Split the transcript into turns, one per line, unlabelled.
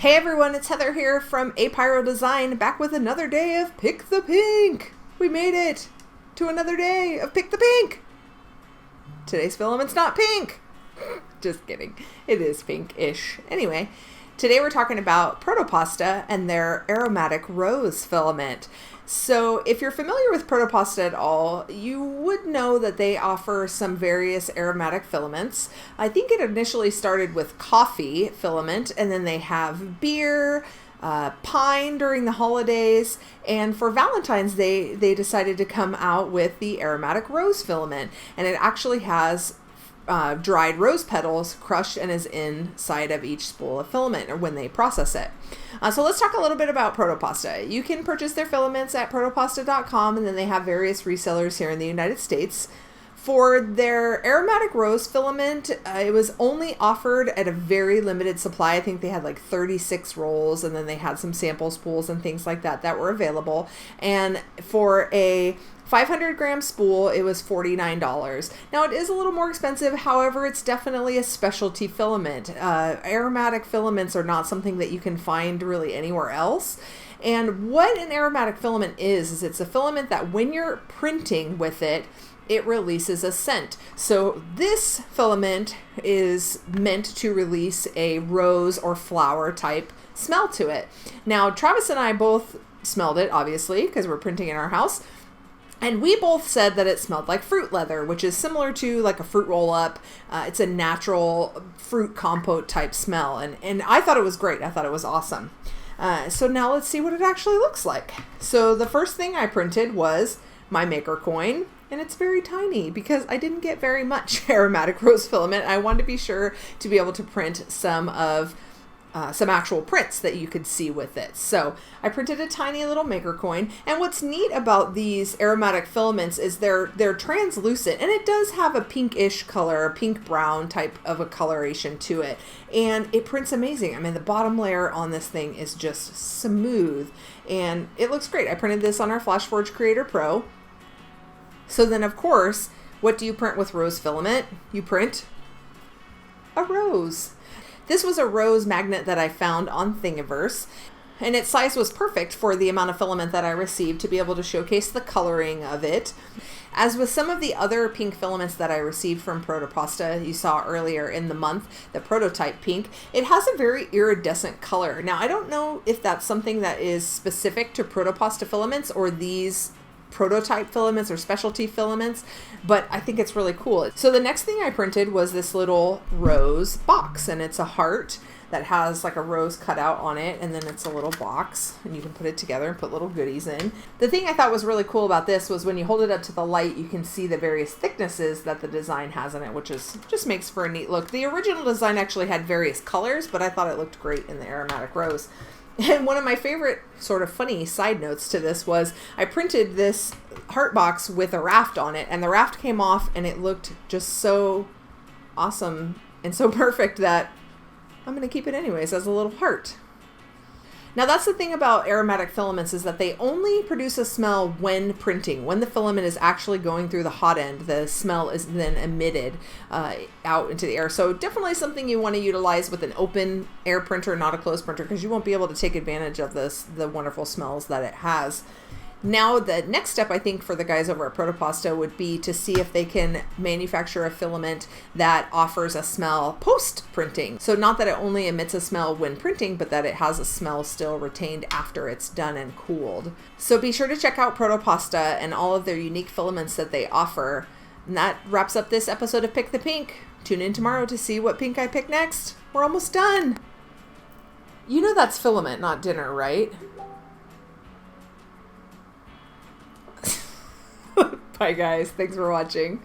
Hey everyone, it's Heather here from Apyrodesign, back with another day of Pick the Pink. We made it to another day of Pick the Pink. Today's filament's not pink. Just kidding. It is pink-ish. Anyway, today we're talking about ProtoPasta and their Aromatic Rose filament. So if you're familiar with ProtoPasta at all, you would know that they offer some various aromatic filaments. I think it initially started with coffee filament, and then they have beer, pine during the holidays, and for Valentine's Day, they decided to come out with the Aromatic Rose filament, and it actually has dried rose petals crushed and is inside of each spool of filament, or when they process it. So let's talk a little bit about ProtoPasta. You can purchase their filaments at protopasta.com, and then they have various resellers here in the United States. For their aromatic rose filament, it was only offered at a very limited supply. I think they had like 36 rolls, and then they had some sample spools and things like that that were available. And for a 500 gram spool, it was $49. Now it is a little more expensive, however, it's definitely a specialty filament. Aromatic filaments are not something that you can find really anywhere else. And what an aromatic filament is it's a filament that when you're printing with it, it releases a scent. So this filament is meant to release a rose or flower type smell to it. Now, Travis and I both smelled it, obviously, because we're printing in our house. And we both said that it smelled like fruit leather, which is similar to like a fruit roll-up. It's a natural fruit compote type smell. And I thought it was great. I thought it was awesome. So now let's see what it actually looks like. So the first thing I printed was my maker coin. And it's very tiny because I didn't get very much aromatic rose filament. I wanted to be sure to be able to print some actual prints that you could see with it. So I printed a tiny little maker coin. And what's neat about these aromatic filaments is they're translucent, and it does have a pinkish color, a pink brown type of a coloration to it. And it prints amazing. I mean, the bottom layer on this thing is just smooth and it looks great. I printed this on our FlashForge Creator Pro. So then, of course, what do you print with rose filament? You print a rose. This was a rose magnet that I found on Thingiverse, and its size was perfect for the amount of filament that I received to be able to showcase the coloring of it. As with some of the other pink filaments that I received from ProtoPasta, you saw earlier in the month, the prototype pink, it has a very iridescent color. Now, I don't know if that's something that is specific to ProtoPasta filaments or these prototype filaments or specialty filaments, but I think it's really cool. So the next thing I printed was this little rose box, and it's a heart that has like a rose cut out on it, and then it's a little box and you can put it together and put little goodies in. The thing I thought was really cool about this was when you hold it up to the light, you can see the various thicknesses that the design has in it, which is just makes for a neat look. The original design actually had various colors, but I thought it looked great in the aromatic rose. And one of my favorite sort of funny side notes to this was I printed this heart box with a raft on it, and the raft came off and it looked just so awesome and so perfect that I'm going to keep it anyways as a little heart. Now that's the thing about aromatic filaments is that they only produce a smell when printing. When the filament is actually going through the hot end, the smell is then emitted out into the air. So definitely something you want to utilize with an open air printer, not a closed printer, because you won't be able to take advantage of the wonderful smells that it has. Now, the next step, I think, for the guys over at ProtoPasta would be to see if they can manufacture a filament that offers a smell post-printing. So not that it only emits a smell when printing, but that it has a smell still retained after it's done and cooled. So be sure to check out ProtoPasta and all of their unique filaments that they offer. And that wraps up this episode of Pick the Pink. Tune in tomorrow to see what pink I pick next. We're almost done. You know that's filament, not dinner, right? Bye guys, thanks for watching.